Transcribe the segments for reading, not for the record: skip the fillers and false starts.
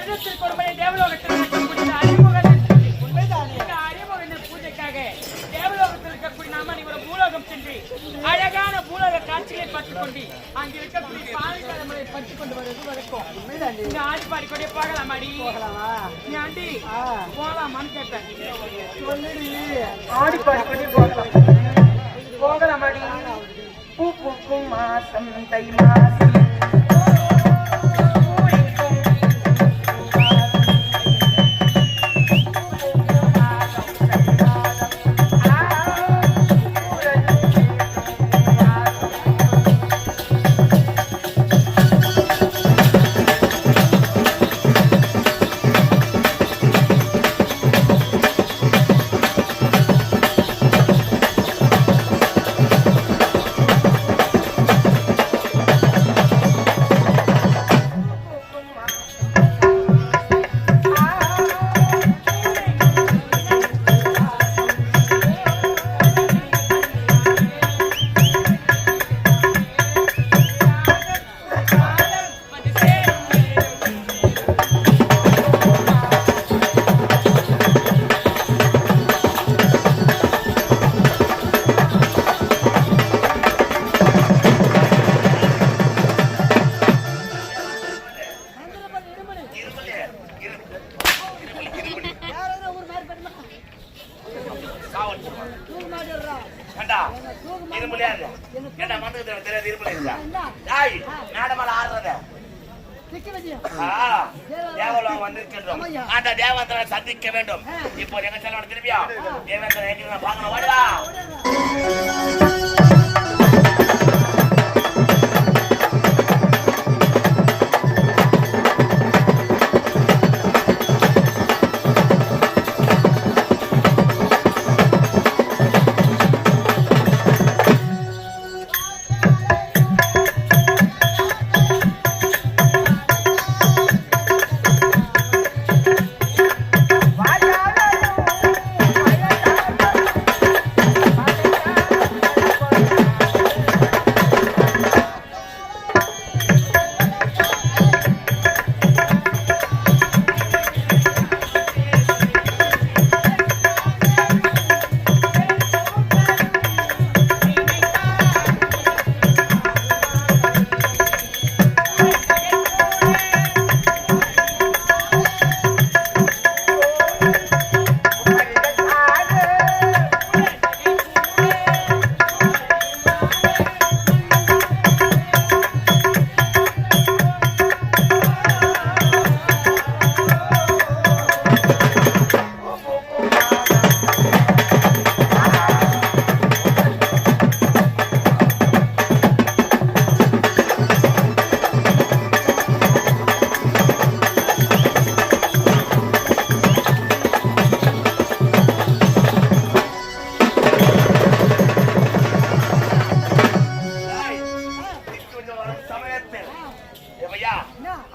வருடத்திற்கு ஒரு முறை தேவலோகத்தில் இருக்கக்கூடிய அறிமுக பூஜைக்காக தேவலோகத்தில் இருக்கக்கூடிய நாம ஒரு பூலோகம் சென்று அழகான பூலோக காட்சிகளை பார்த்துக்கொண்டு அங்க இருக்கக்கூடிய பாலிகளை பற்றி கொண்டு வருவது வரைக்கும் இந்த ஆடி பாடிக்கொண்டே போகலாமாடி ஆண்டி போகலாமான்னு கேட்டேன். ஆடி பாடிக்கொண்டே போகலாமாடி. பூ பூக்கும் மாசம் தை மாசம் சந்திக்க வேண்டும். இப்போ எங்க செல்வன் திரும்பியா தேவேந்திர பார்க்கணும். வாடா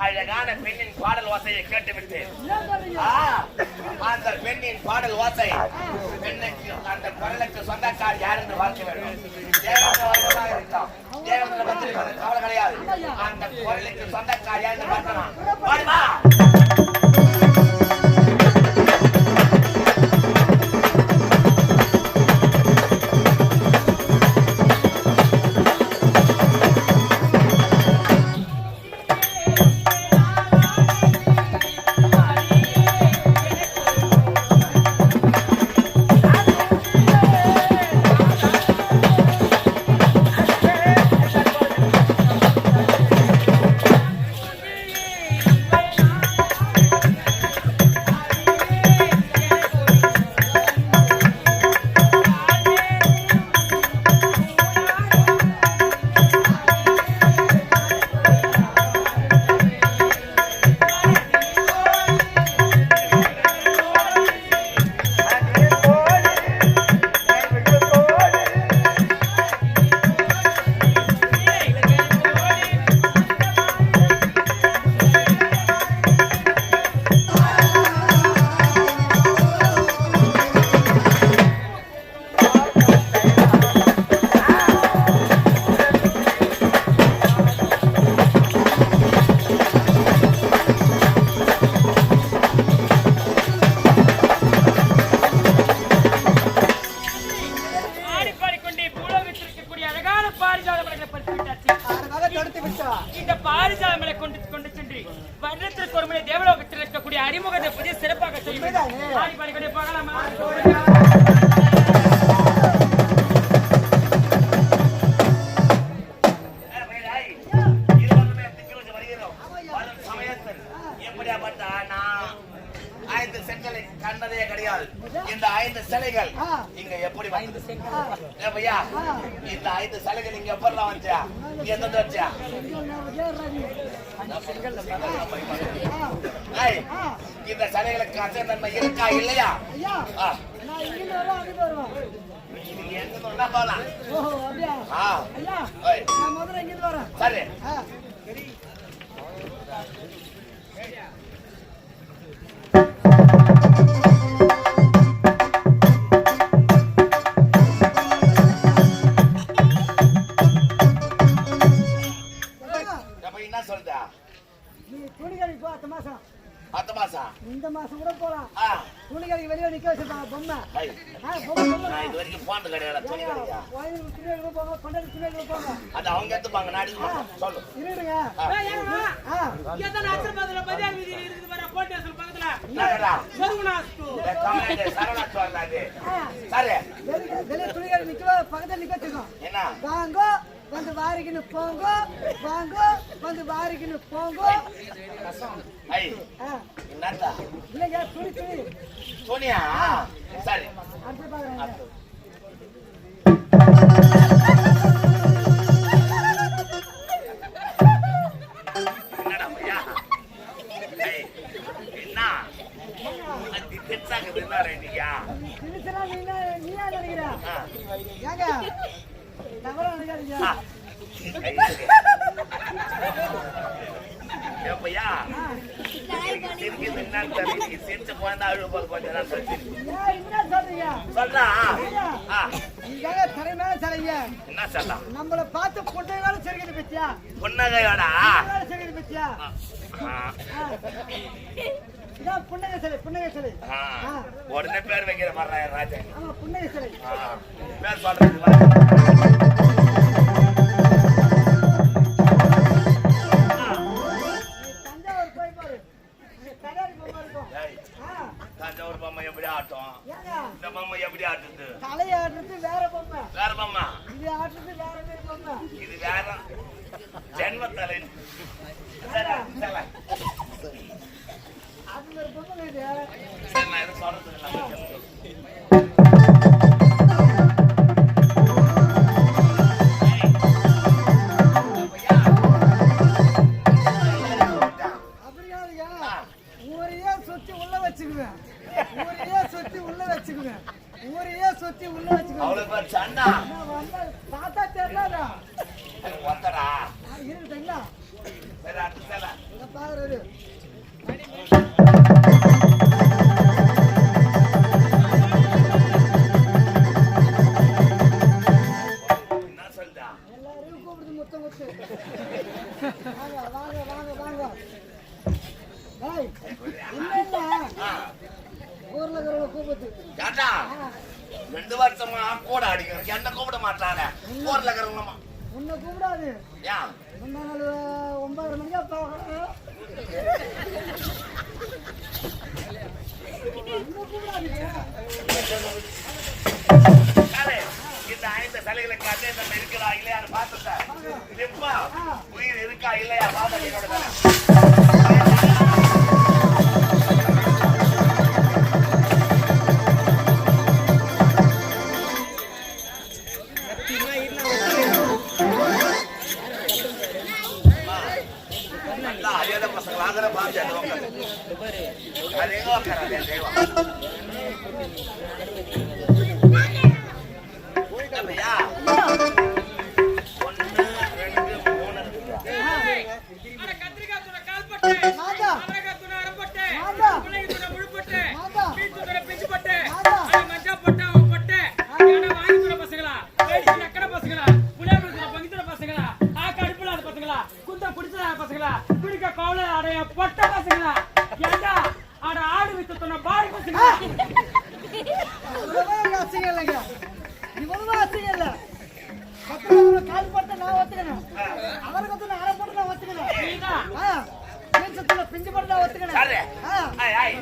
அழகான பெண்ணின் பாடல் வாசையை கேட்டுவிட்டு அந்த பெண்ணின் பாடல் வாசை பெண்ணுக்கு அந்த குரலுக்கு சொந்தக்கார் யார் என்று பார்க்க வேண்டும். கவலை கிடையாது. அந்த குரலுக்கு சொந்தக்கார் யார் என்று பார்க்கலாம். வருடத்திற்கு ஒரு முறை தேவலோகத்தில் இருக்கக்கூடிய அறிமுகத்தை பற்றி சிறப்பாக சொல்லுவேன். ஆடி பாடிக்கொண்டே போகலாமா? கண்டதே கிடையாது. இந்த 5 சிலைகள் இங்க எப்படி வந்து இந்த 5 சிலைகள் இங்க எப்படி வந்துச்சா? எந்த வச்சா? இந்த சிலைகளுக்கு அசைதன்மை இருக்கா இல்லையா? சரி அடுத்த மாசம் இந்த மாசம் கூட போலாம். துணிக்கடைக்கு வெளியே நிக்க வச்சிருக்காங்க பொம்மை. இது வரைக்கும் போனது கிடையாது. துணிக்கடையா போங்க, பண்டல் துணிக்கடைக்கு போங்க. அது அவங்க எடுத்துப்பாங்க. நான் சொல்லு இருங்க. எத்தனை ஆசிரமத்துல பஜார் வீதியில இருக்குது பாரு, போட் ஸ்டேஷன் பக்கத்துல சரவணாஸ் வந்தாது. சரி வெளியே துணிக்கடை நிக்க பக்கத்துல நிக்க வச்சிருக்கோம். என்ன வாங்க வந்து வாரிக்கின்னு போங்க, வாங்க வந்து வாரிக்கின்னு போங்க. என்னடா இல்லைங்க, துணி துணியா? சரி அடுத்து பாக்குறேன். என்னடா பையா என்ன அது தெச்சாக்குது என்ன ரெடியா? திணிச்சனா நீயா நினைக்கிற? ஏங்க தவறா நினைக்காதீங்க. பையா சிரிச்ச குழந்தை அழுவ போது கொஞ்சம் சொல்றா. என்ன சொல்லலாம்? நம்மள பார்த்து புன்னகையோட சிரிக்கிறது பத்தியா? புன்னகையோட சிரிக்கிறது பத்தியா? புன்னகை சிலை, புன்னகை சிலை. உடனே பேர் வைக்கிற மாதிரி ராஜா. ஆமா, புன்னகை சிலை. பேர் சொல்றது தஞ்சாவூர் பொம்மை எப்படி ஆட்டும்? இந்த பொம்மை எப்படி ஆட்டுது? தலையாடுறது வேற பொம்மை. வேற பொம்மை. இது ஆடுறது வேற பொம்மை. இது வேற ஜென்மத்தலை. அது ஒரு பொம்மை இது. சரி நான் எதுவும் சொல்றது இல்லை. ஊரையே சுத்தி உள்ள வச்சுக்குவேன். ஊரையே சுத்தி உள்ள வச்சுக்குவேன். ஊரையே சுத்தி உள்ள வச்சுக்குவேன். அவ்வளவு பேர் சண்டா பார்த்தா தெரியல. ஒத்தடா இருக்குதுங்களா? சரி அடுத்து செல்ல பாக்குறாரு. என்ன சொல்றா? எல்லாரையும் கூப்பிடுது முத்த முத்து. வாங்க வாங்க வாங்க வாங்க. இல்ல ஊர்ல இருக்கிறவங்க கூப்பிட்டு கேட்டா 2 வருஷமா கூட அடிக்கிறேன். என்ன கூப்பிட மாட்டாங்க ஊர்ல இருக்கிறவங்கம்மா. உன்னை கூப்பிடாது. ஏன்? முந்தா நாள் 9 மணிக்கா போகணும். இந்த 5 சிலைகளுக்கு அதே நம்ம இருக்கிறா இல்லையான்னு பார்த்துட்டேன். இப்ப உயிர் இருக்கா இல்லையா பாபா என்னோட அதே பசங்களாக பார்த்து அதே உட்கார தேவா ஐயா 1 2 3 கத்திரிக்காய் தூர கால்பட்டு, அவரைக்காய் தூர அரப்பட்டு, முள்ளங்கி தூர முழுப்பட்டு, பீச் தூர பிஞ்சு பட்டு, மஞ்சா பட்டு அவன் பட்டு, வாங்கி தூர பசங்களா, நக்கட பசங்களா, புளியாபுரி தூர பங்கி தூர பசங்களா, ஆக்க அடுப்புலாத பசங்களா, குந்த குடிச்சா பசங்களா, குடிக்க கோவல அடைய பொட்ட பசங்களா, ஏண்டா ஆட ஆடு வித்து சொன்ன பாய் பசங்களா. அசிங்கம் இல்லைங்க, இவ்வளவு அசிங்கம் இல்ல. கால் போட்டு நான் ஒத்துக்கிறேன், அவருக்கு வந்து அரை போட்டு நான் ஒத்துக்கிறேன். மீசத்துல பிஞ்சு படம் தான் ஒத்துக்கணும். சரி.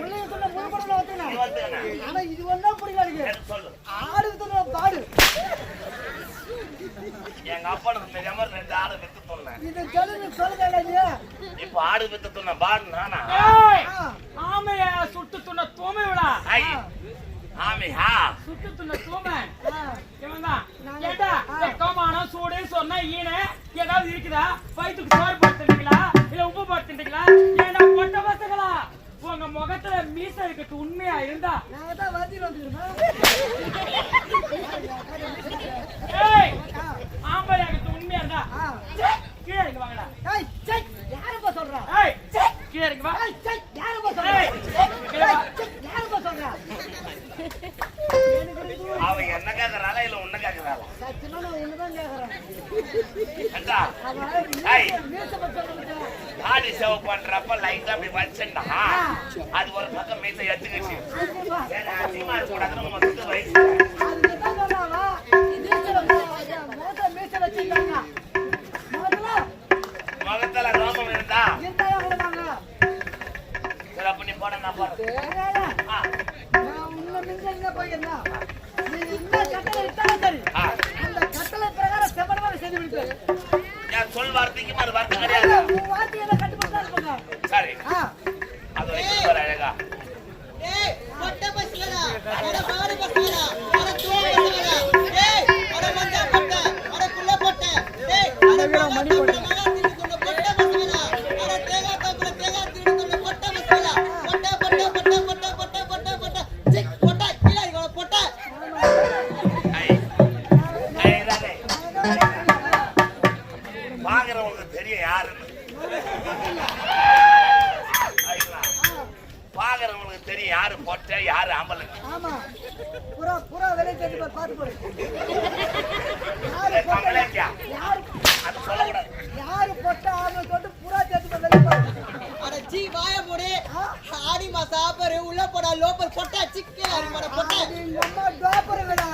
உள்ளே சொன்ன முழு படம் தான் ஒத்துக்கணும். ஒத்துக்கணும். ஆனா இது ஒண்ணா புரியல. சொல்லு. ஆடு சொன்ன பாடு. எங்க அப்பனுக்கு தெரியாம 2 ஆடு வித்து சொன்னேன். இது சொல்லுங்க இல்லையா? இப்ப ஆடு வித்து சொன்ன பாடு நானா? ஆமைய சுட்டு துண்ண தூமை விடா. ஆமையா? சுட்டு துண்ண தூமை. இவன்தான். கேட்டா வெக்கமான சூடு சொன்ன ஈன ஏதாவது இருக்குதா? வயிற்றுக்கு சோறு போட்டுட்டீங்களா? இல்ல உப்பு போட்டுட்டீங்களா? ஏன்னா பொட்ட பசங்களா உங்க முகத்துல மீச இருக்கிறது உண்மையா இருந்தா நாங்க தான் வாத்தியில வந்துருக்கோம். ஏய் ஆம்பளை இருக்கிறது உண்மையா இருந்தா கீழே இறங்கி வாங்கடா. ஏய் சே யாரப்பா சொல்றா? ஏய் கீழே இறங்கி வா. ஏய் சே யாரப்பா சொல்றா? ஏய் கீழே வா. யாரப்பா சொல்றா? அவ என்ன கேக்குறாளா இல்ல உன்ன கேக்குறாளா? சத்தியமா நான் ஒண்ணுதான் கேக்குறேன். அண்டா ஏய் மீச பச்சை சொல்லுங்க. தாடி சேவ் பண்றப்ப லைட்டா அப்படி வச்சேன்டா அது ஒரு பக்கம் மீச எடுத்துக்கிச்சு. சரி அதிகமா இருக்கக்கூடாதுன்னு நம்ம சுத்த வயசு. அதுக்கு தான் சொன்னாவா மீச வச்சிருக்காங்க. முகத்துல ரோமம் இருந்தா இருந்தாயா கொடுப்பாங்க. சரி அப்ப நீ போட நான் போறேன். நான் உன்னை மிஞ்ச என்ன போயிருந்தா நீ என்ன கட்டளை இட்டாலும் சரி அந்த கட்டளை பிரகாரம் செவ்வனமாக செய்து விடுப்பேன். நான் சொல் வார்த்தைக்கு மறு வார்த்தை கிடையாது. உன் வார்த்தையை கட்டுப்பட்டு இருப்பாங்க. சரி அது வரைக்கும் ஒரு அழகா ஏய் பட்ட பசங்களா அட பாடு பசங்களா அட தூங்க பசங்களா ஏய் அட மஞ்சா பட்ட அட குள்ள பட்ட ஏய் அட மணி பட்ட மகாத்திரி கொண்ட பட்ட பசங்களா அட தேகா தம்புல தேகா திருடி கொண்ட பட்ட பசங்களா பட்ட பட்ட பட்ட பட்ட பட்ட பட்ட பட்ட சிக் பட்ட கீழ இவள பட்ட ஐய் ஐய் ராதே பாக்குறவங்களுக்கு தெரியும் யாருன்னு. பாக்குறவங்களுக்கு தெரியும் யாரு பொட்ட யாரு ஆம்பளை. ஆமா புறா புறா வேலை தேடி பார்த்து போடு. கமலேஷா யாரு அது சொல்லக்கூடாது. யாரு பொட்ட ஆமா தொட்டு புறா தேடி வேலை பாரு. அட ஜி வாய மூடு ஆடி மாச ஆபர் உள்ள போடா லோபர் பட்ட சிக் கீழ இவள பட்ட உங்க அம்மா டாப்பர் வேடா.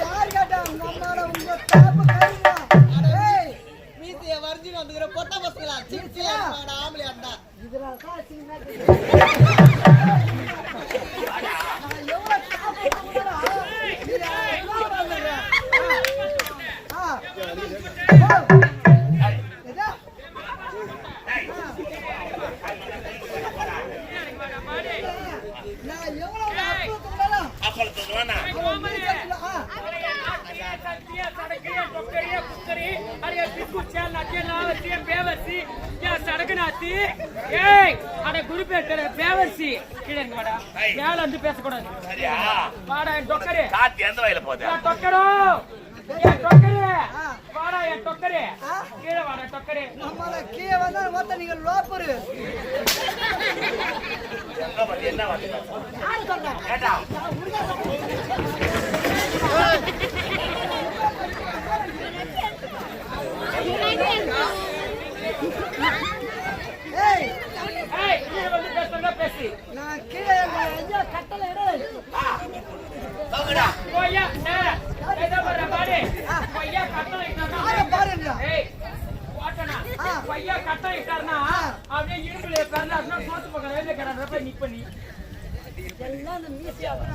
யார் கேட்டா உங்க அம்மாட உங்க டாப் கைமா. ஏய் மீதிய வர்ஜின் வந்துற பட்ட பசங்களா சிக் கீழ இவள ஆம்பளை அண்ணா இதெல்லாம் காசிங்க. நான் எவ்வளவு டாப் போடுறா. நீ எவ்வளவு வந்தற. எதா நான் எவ்வளவு அப்பு போடுறா. அப்பள தூக்குவானா பேசக்கூடாது. சரியா டொக்கரு காத்து எந்த வயல போகுது? டொக்கரு வாடா என் டொக்கரு கீழே வாடா டொக்கரு. நம்மள கீழே வந்தா மொத்த நீங்க லோப்பரு. எங்க பத்தி என்ன வந்து யாரு சொல்றா? கேட்டா ஏய் ஏய் கீழே வந்து பேசுறதா பேசி நான் கீழே ஐயா கட்டளை இட. தூக்குடா போய்யா ஏதோ வர பாரு பையா கட்டளை ஆள பாருங்க. ஏய் வாட்டனா பையா கட்டளை இட்டார்னா அப்படியே இரும்புல பெறனாஸ்னா சோத்து பக்கம் ரயில்வே கடை போய் நிப்ப நீ எல்லாம் அந்த மீசி அப்பா